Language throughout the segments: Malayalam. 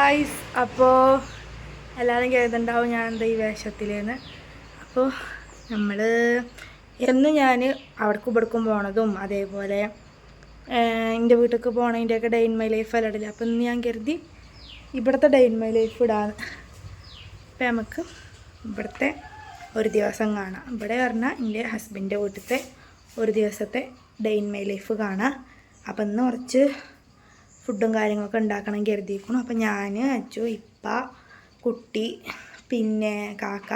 ഗായ്സ്, അപ്പോൾ എല്ലാവരും കേൾക്കുന്നുണ്ടാവും ഞാൻ എന്താ ഈ വേഷത്തിലേന്ന്. അപ്പോൾ നമ്മൾ എന്നും ഞാൻ അവിടേക്കും ഇവിടേക്കും പോണതും അതേപോലെ എൻ്റെ വീട്ടിലേക്ക് പോണതിൻ്റെയൊക്കെ ഡേ ഇൻ മൈ ലൈഫ് എല്ലാം ഇടില്ല. അപ്പോൾ ഇന്ന് ഞാൻ കരുതി ഇവിടുത്തെ ഡേ ഇൻ മൈ ലൈഫ് ഇടാന്ന്. അപ്പം നമുക്ക് ഇവിടുത്തെ ഒരു ദിവസം കാണാം. ഇവിടെ പറഞ്ഞാൽ എൻ്റെ ഹസ്ബൻഡിൻ്റെ വീട്ടിലത്തെ ഒരു ദിവസത്തെ ഡേ ഇൻ മൈ ലൈഫ് കാണാം. അപ്പം ഇന്ന് കുറച്ച് ഫുഡും കാര്യങ്ങളൊക്കെ ഉണ്ടാക്കണം കരുതിയിരിക്കണം. അപ്പം ഞാൻ അച്ചു, ഇപ്പ, കുട്ടി, പിന്നെ കാക്ക,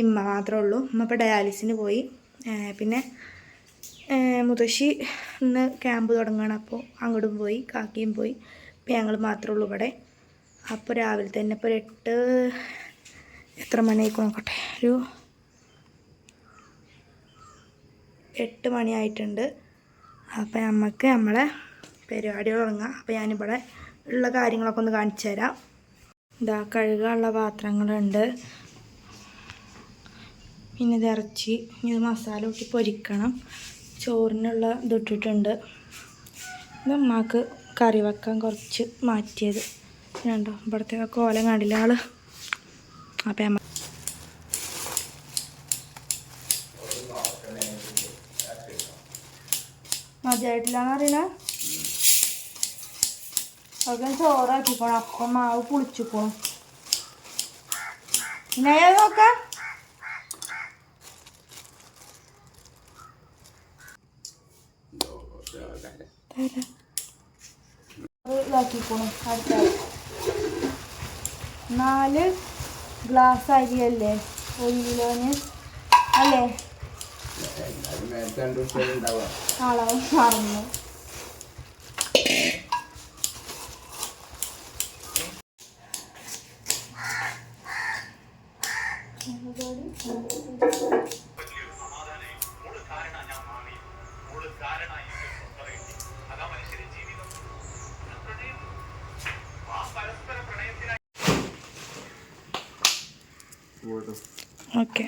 ഇമ്മ മാത്രമേ ഉള്ളൂ. ഇമ്മ ഇപ്പോൾ ഡയാലിസിന് പോയി. പിന്നെ മുത്തശ്ശി ഇന്ന് ക്യാമ്പ് തുടങ്ങുകയാണ്. അപ്പോൾ അങ്ങോട്ടും പോയി, കാക്കയും പോയി. ഇപ്പം ഞങ്ങൾ മാത്രമേ ഉള്ളൂ ഇവിടെ. അപ്പോൾ രാവിലെ തന്നെ ഇപ്പോൾ എത്ര മണിയായിക്കോ നോക്കട്ടെ, ഒരു 8 മണിയായിട്ടുണ്ട്. അപ്പം നമുക്ക് നമ്മളെ പരിപാടി തുടങ്ങാം. അപ്പോൾ ഞാനിവിടെ ഉള്ള കാര്യങ്ങളൊക്കെ ഒന്ന് കാണിച്ചു തരാം. ഇതാ കഴുകാനുള്ള പാത്രങ്ങളുണ്ട്, പിന്നെ ഇത് ഇറച്ചി, ഇത് മസാല കൂട്ടി പൊരിക്കണം, ചോറിനുള്ള ഇതിട്ടിട്ടുണ്ട്. ഇത് അമ്മക്ക് കറി വെക്കാൻ കുറച്ച് മാറ്റിയത് കണ്ടോ, ഇവിടുത്തെ കോലം കണ്ടില്ല ആള്. അപ്പം അമ്മ മതിയായിട്ടില്ലാന്ന് അറിയണ ഒക്കെ ചോറാക്കിക്കോണം. അപ്പം മാവ് പുളിച്ചിക്കോണം. പിന്നെ നോക്കാം ഇതാക്കിക്കോണം. അടുത്ത 4 ഗ്ലാസ് അരിയല്ലേ 1 കിലോന് അല്ലേ? അളവ് മറന്നു. ഓക്കെ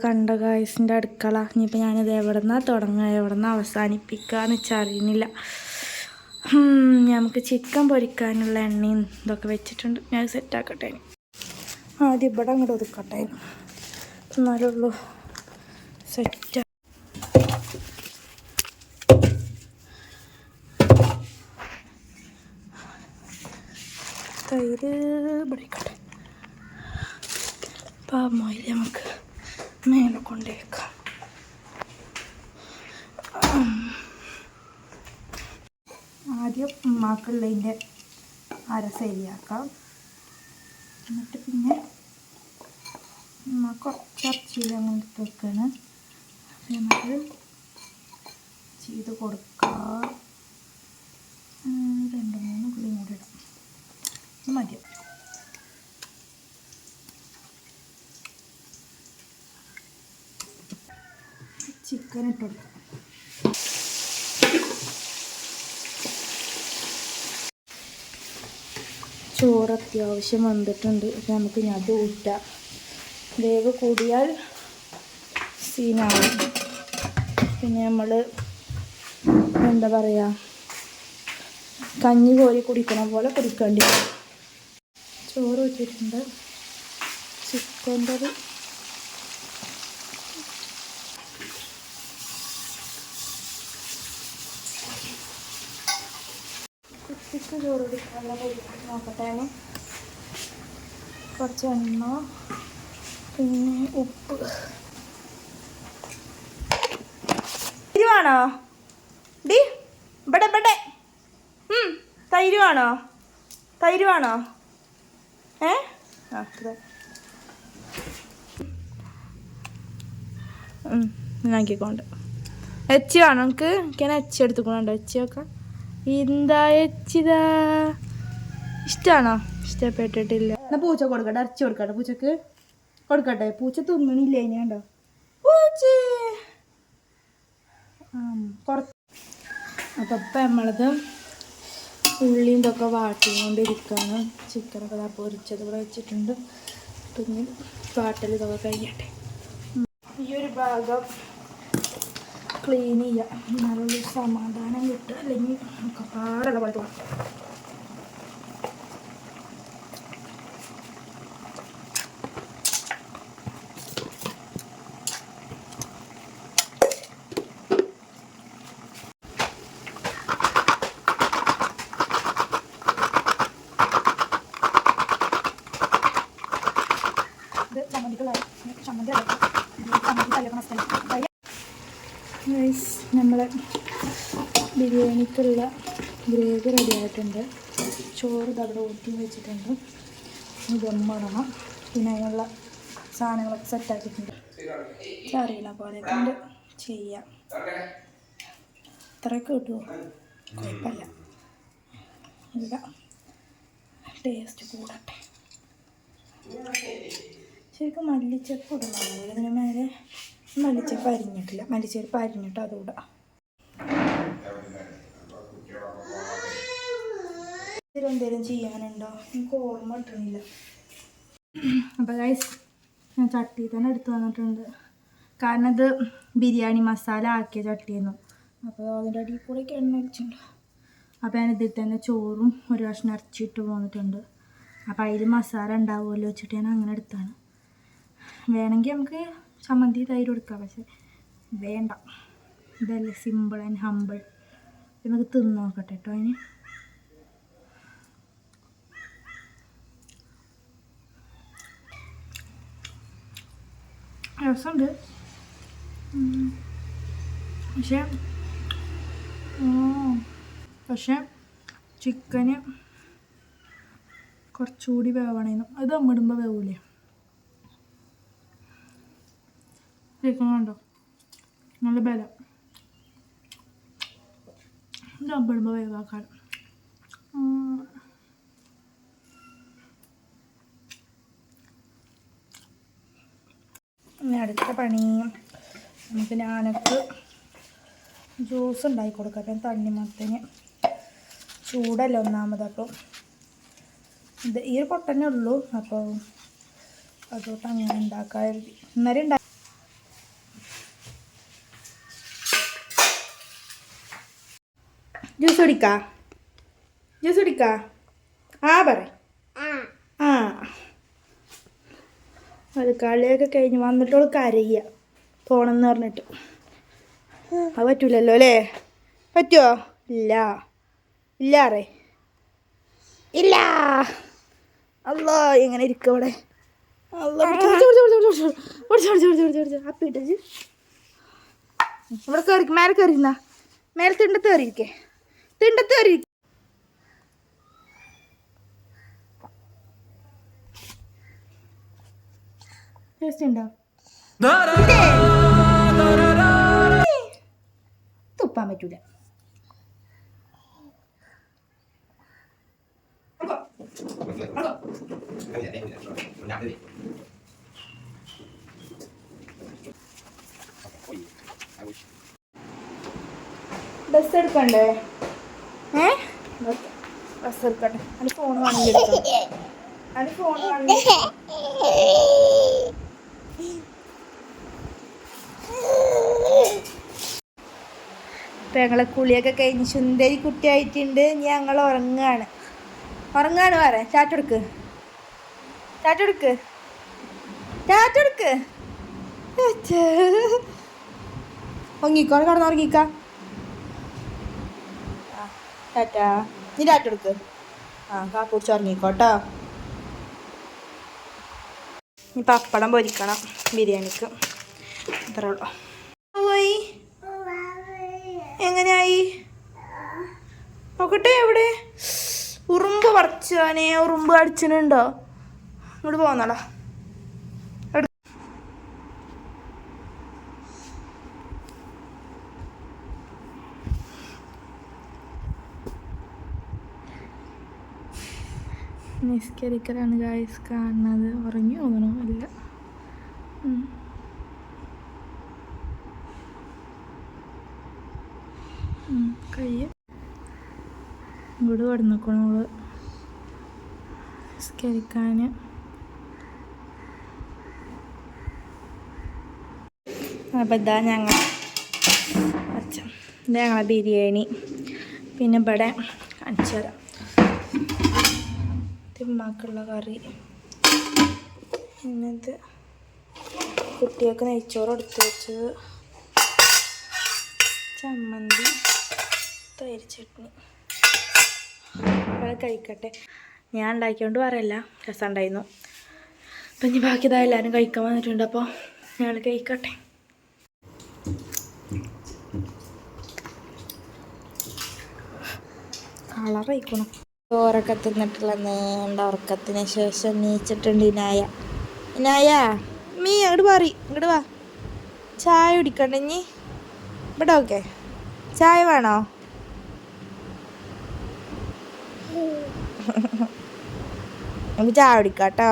കണ്ട ഗായ്സിൻ്റെ അടുക്കള. ഇനിയിപ്പോൾ ഞാനിത് എവിടെ നിന്നാണ് തുടങ്ങുക, എവിടെ നിന്ന് അവസാനിപ്പിക്കുകയെന്ന് വെച്ചറിയുന്നില്ല. നമുക്ക് ചിക്കൻ പൊരിക്കാനുള്ള എണ്ണയും ഇതൊക്കെ വെച്ചിട്ടുണ്ട്. ഞാൻ സെറ്റാക്കട്ടെ. ആദ്യം ഇവിടെ അങ്ങോട്ട് ഒതുക്കട്ടെ, എന്നാലുള്ളൂ സെറ്റ്. തൈര് പിടിക്കട്ടെ. പാമോയിൽ നമുക്ക് മേലെ കൊണ്ടുവയ്ക്കാം. ആദ്യം ഉമ്മാക്കുള്ളതിൻ്റെ അര ശരിയാക്കാം. എന്നിട്ട് പിന്നെ ഉമ്മ കുറച്ച് ഇറച്ചിയിൽ അങ്ങനെ എടുത്ത് വെക്കാണ്. അപ്പം നമുക്ക് ചെയ്ത് കൊടുക്കാം. 2-3 ഉള്ളിയും കൂടി ഇടാം. മതി. ചിക്കൻ ഇട്ട് കൊടുക്കാം. ചോറ് അത്യാവശ്യം വന്നിട്ടുണ്ട്. അപ്പം നമുക്ക് ഇനി അത് ഊറ്റാം. വേവ് കൂടിയാൽ സീനാവും. പിന്നെ നമ്മൾ എന്താ പറയുക, കഞ്ഞി കോരി കുടിക്കണ പോലെ കുടിക്കേണ്ടി വരും. ചോറ് വെച്ചിട്ടുണ്ട്. ചിക്കൻ കറി കുട്ടിക്ക് ചോറ് കുടിക്കാനുള്ള നോക്കട്ടെ. കുറച്ച് എണ്ണ, പിന്നെ ഉപ്പ്. തൈര് വേണോ ഡി? ഇവിടെ തൈര് വേണോ? തൈര് വേണോ? ആക്കിക്കൊണ്ട് എച്ചി വേണം നമുക്ക്. എനിക്ക് എച്ചി എടുത്തുകൊണ്ടോ? എച്ചിയൊക്കെ എന്താ എച്ചിതാ ഇഷ്ടമാണോ? ഇഷ്ടപ്പെട്ടിട്ടില്ല. എന്നാൽ പൂച്ച കൊടുക്കട്ടെ, ഇറച്ചി കൊടുക്കട്ടെ. പൂച്ചക്ക് കൊടുക്കട്ടെ. പൂച്ച തിന്നണില്ലേ? ഇനിയുണ്ടോ പൂച്ച? കുറച്ച്. അപ്പം ഇപ്പം നമ്മളത് ഉള്ളിയും ഇതൊക്കെ വാട്ടിക്കൊണ്ടിരിക്കുകയാണ്. ചിക്കനൊക്കെ പൊരിച്ചത് ഇവിടെ വെച്ചിട്ടുണ്ട്. പിന്നെ പാട്ടൽ ഇതൊക്കെ കഴിയട്ടെ. ഈ ഒരു ഭാഗം ക്ലീൻ ചെയ്യുക. എന്നാലുള്ള സമാധാനം കിട്ടുക. അല്ലെങ്കിൽ നമുക്ക് പാടുള്ള പോലെ തോന്നും. നമ്മളെ ബിരിയാണിക്കുള്ള ഗ്രേവി റെഡി ആയിട്ടുണ്ട്. ചോറ് അവിടെ ഊറ്റി വെച്ചിട്ടുണ്ട്. ദമ്മിടണം. പിന്നെ അതിനുള്ള സാധനങ്ങളൊക്കെ സെറ്റാക്കിയിട്ടുണ്ട്. അറിയില്ല പോലെ കൊണ്ട് ചെയ്യാം. ഇത്രയൊക്കെ കിട്ടുമോ? കുഴപ്പമില്ല. ഇല്ല, ടേസ്റ്റ് കൂടട്ടെ. ശരിക്കും മല്ലിച്ചപ്പ് ഇടണം. ഇതിന് മേലെ മല്ലിച്ചപ്പ് അരിഞ്ഞിട്ടില്ല. മല്ലിച്ചപ്പ് അരിഞ്ഞിട്ട് അതുകൂടെ ഇതിലെന്തെങ്കിലും ചെയ്യാനുണ്ടോ? എനിക്ക് ഓർമ്മ കിട്ടണില്ല. അപ്പോൾ ഗൈസ്, ഞാൻ ചട്ടി തന്നെ എടുത്ത് വന്നിട്ടുണ്ട്. കാരണം ഇത് ബിരിയാണി മസാല ആക്കിയ ചട്ടിയായിരുന്നു. അപ്പോൾ അതിൻ്റെ അടിയിൽ കൂടെ എണ്ണ ഒഴിച്ചിട്ടുണ്ട്. അപ്പോൾ ഞാൻ ഇതിൽ തന്നെ ചോറും ഒരു കഷ്ണം ഇറച്ചിട്ട് പോന്നിട്ടുണ്ട്. അപ്പോൾ അതിൽ മസാല ഉണ്ടാവുമല്ലോ വെച്ചിട്ട് ഞാൻ അങ്ങനെ എടുത്താണ്. വേണമെങ്കിൽ നമുക്ക് ചമ്മന്തി തൈര് കൊടുക്കാം. പക്ഷെ വേണ്ട, ഇതല്ലേ സിമ്പിൾ ആൻഡ് ഹമ്പിൾ. നമുക്ക് തിന്ന് നോക്കട്ടെ കേട്ടോ. അതിന് രസമുണ്ട്. പക്ഷേ ചിക്കന് കുറച്ചുകൂടി വേവണേന്നു. അത് അമ്മിടുമ്പോൾ വേവൂലേ? ചിക്കൻ കണ്ടോ, നല്ല ബലം. ഇത് അമ്മിടുമ്പോൾ വേവാക്കാൻ. ഇനി അടുത്ത പണി നമുക്ക് ഞാനൊക്കെ ജ്യൂസ് ഉണ്ടാക്കി കൊടുക്കാം. അപ്പം തണ്ണിമത്തന് ചൂടല്ല ഒന്നാമത്. അപ്പോൾ ഇത് ഈ ഒരു പൊട്ടന്നെ ഉള്ളൂ. അപ്പോൾ അതോട്ട് അങ്ങനെ ഉണ്ടാക്കാറുണ്ട്. ഇന്നലെ ഉണ്ടാക്കി. ജ്യൂസ് കുടിക്കാ? ജ്യൂസ് കുടിക്കാ? പറ. അത് കളിയൊക്കെ കഴിഞ്ഞ് വന്നിട്ടോള് കരയുക പോണമെന്ന് പറഞ്ഞിട്ട്. അത് പറ്റൂലല്ലോ അല്ലേ? പറ്റുമോ? ഇല്ല ഇല്ലാറേ ഇല്ല. അല്ലോ എങ്ങനെ ഇരിക്കും അവിടെ? അപ്പിട്ട് ഇവിടെ കയറി മേലെ കയറിയിരുന്ന മേലെ തിണ്ടത്ത് കയറിയിരിക്കേ. തിണ്ടത്ത് കയറിയിരിക്കും. ടേസ്റ്റ് ഉണ്ടോ? തുപ്പാൻ പറ്റൂല. ബസ് എടുക്കണ്ടേ? ബസ് എടുക്കട്ടെ. അതിന് ഫോൺ വേണമെങ്കിൽ എടുക്കാം. അതിന് ഫോൺ വേണമെങ്കിൽ ഇപ്പം ഞങ്ങളെ കുളിയൊക്കെ കഴിഞ്ഞ് സുന്ദരി കുട്ടിയായിട്ടുണ്ട്. ഞങ്ങൾ ഉറങ്ങുകയാണ്. പറയാം. ചാറ്റെടുക്ക്. ഉറങ്ങിക്കോ, കിടന്നുറങ്ങിക്ക. ടാറ്റാ. നീ ചാറ്റെടുക്ക്. കാപ്പി കുടിച്ച് ഉറങ്ങിക്കോട്ടോ. ഇനി പപ്പടം പൊരിക്കണം ബിരിയാണിക്ക്. അത്രേ ഉള്ളൂ. പോയി എങ്ങനെയായി നോക്കട്ടെ. എവിടെ ഉറുമ്പ് പറിച്ചാനേ? ഉറുമ്പ് അടിച്ചിട്ടുണ്ടോ? ഇങ്ങോട്ട് പോന്നടാ. നിസ്കരിക്കലാണ് ഗായ്സ് കാണുന്നത്. ഉറങ്ങി തോന്നണോ? അല്ല. കൈ ഇങ്ങോട്ട് കിടന്നിക്കണം നമ്മള് നിസ്കരിക്കാൻ. അപ്പം ഇതാ ഞങ്ങൾ അച്ഛൻ ഇത് ഞങ്ങളെ ബിരിയാണി. പിന്നെ ഇവിടെ അഞ്ചര തിമ്മാക്കുള്ള കറി. പിന്നത് കുട്ടികൾക്ക് നെയ്ച്ചോറ് എടുത്ത് വെച്ചത്, ചമ്മന്തി, തൈര് ചട്നി. ഇവിടെ കഴിക്കട്ടെ. ഞാൻ ഉണ്ടാക്കിയോണ്ട് പറയല്ല, രസം ഉണ്ടായിരുന്നു. അപ്പം ഇനി ബാക്കി ഇതാ എല്ലാവരും കഴിക്കാൻ വന്നിട്ടുണ്ട്. അപ്പോൾ ഞങ്ങൾ കഴിക്കട്ടെ. കളറായിക്കണം. ചോറൊക്കെ തിന്നിട്ടുള്ള നീണ്ട ഉറക്കത്തിന് ശേഷം നീച്ചിട്ടുണ്ട് ഇനായ. ഇനായ മീ അങ്ങോട്ട് മാറി, ഇങ്ങോട്ട് വാ. ചായ കുടിക്കണ്ട ഇനി ഇവിടെ? ഓക്കെ, ചായ വേണോ? നമുക്ക് ചായ കുടിക്കാട്ടോ.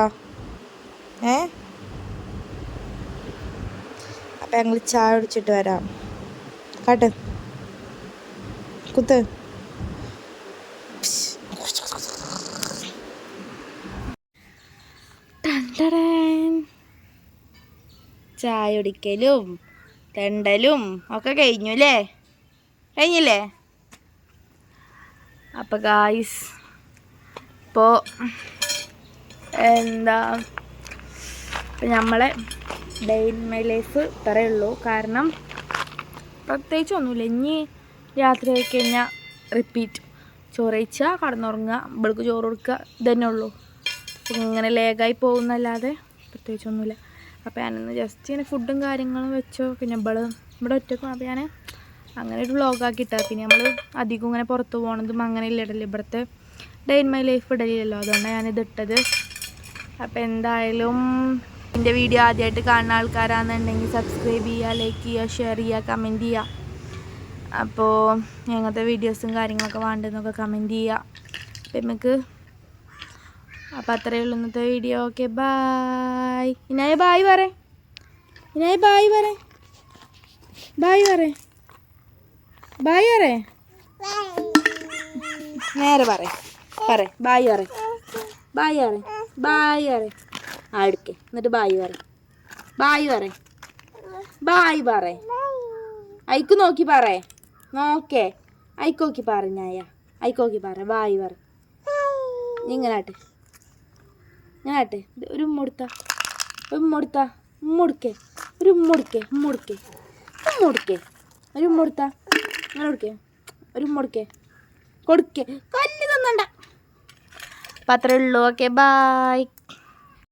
അപ്പം ഞങ്ങൾ ചായ കുടിച്ചിട്ട് വരാം. കാട്ട് കുത്ത്. ചായ കുടിക്കലും തെണ്ടലും ഒക്കെ കഴിഞ്ഞു അല്ലേ? കഴിഞ്ഞില്ലേ? അപ്പം ഗായ്സ്, ഇപ്പോൾ എന്താ, ഇപ്പം നമ്മളെ ഡേ ഇൻ മൈ ലൈഫ് ഇത്രയേ ഉള്ളൂ. കാരണം പ്രത്യേകിച്ചൊന്നുമില്ല. ഇനി രാത്രി ആയി കഴിഞ്ഞാൽ റിപ്പീറ്റ്. ചോറ് കഴിച്ചാൽ കടന്നുറങ്ങുക, ഇവൾക്ക് ചോറ് കൊടുക്കുക, ഇതന്നെ ഉള്ളൂ. ഇങ്ങനെ ലേഗായി പോകുന്നല്ലാതെ പ്രത്യേകിച്ചൊന്നുമില്ല. അപ്പോൾ ഞാനിന്ന് ജസ്റ്റ് ഇങ്ങനെ ഫുഡും കാര്യങ്ങളും വെച്ചോ. പിന്നെ ഇവിടെ ഒറ്റക്കും. അപ്പോൾ ഞാൻ അങ്ങനെ ഒരു വ്ളോഗാക്കി ഇട്ടാൽ പിന്നെ നമ്മൾ അധികം ഇങ്ങനെ പുറത്ത് പോകണതും അങ്ങനെ ഇല്ല ഇടല്. ഇവിടുത്തെ ഡേ ഇൻ മൈ ലൈഫ് ഇടലില്ലല്ലോ, അതുകൊണ്ടാണ് ഞാനിത് ഇട്ടത്. അപ്പോൾ എന്തായാലും എൻ്റെ വീഡിയോ ആദ്യമായിട്ട് കാണുന്ന ആൾക്കാരാണെന്നുണ്ടെങ്കിൽ സബ്സ്ക്രൈബ് ചെയ്യുക, ലൈക്ക് ചെയ്യുക, ഷെയർ ചെയ്യുക, കമൻറ്റ് ചെയ്യുക. അപ്പോൾ ഞങ്ങളുടെ വീഡിയോസും കാര്യങ്ങളൊക്കെ വേണ്ടതെന്നൊക്കെ കമൻറ്റ് ചെയ്യുക. അപ്പം നമുക്ക് അപ്പം അത്രയേ ഉള്ളൂ ഇന്നത്തെ വീഡിയോ. Okay, bye. ഇനായ ബായ് പറ. ഇനായ ബായ് പറ. ബായ് പറ. ബായ് പറ. നേരെ പറ. ബായ് പറ. ബായ് പറ. ബായ് പറ. ആ എടുക്കേ, എന്നിട്ട് ബായ് പറ. ബായ് പറ. ബായ് പറ. അയക്ക് നോക്കി പറ. നോക്കേ, അയക്കോക്കി പറ. ഞായ അയക്കോക്കി പറ. ബായ് പറ. ഇങ്ങനാട്ടെ, ഇങ്ങനാട്ടെ. ഒരു ഉമ്മൊടുത്ത, ഒരു ഉമ്മൊടുത്ത, ഉമ്മൊടുക്കേ, ഒരു ഉമ്മൊടുക്കേ, ഉമ്മൊടുക്കേ, ഉമ്മൊടുക്കേ, ഒരു ഉമ്മൊടുത്ത. അങ്ങനെ കൊടുക്കേ, ഒരു ഉമ്മൊടുക്കേ, കൊടുക്കേ. കല്ല് തന്നണ്ട. അപ്പം അത്രേ ഉള്ളൂ. Okay, bye.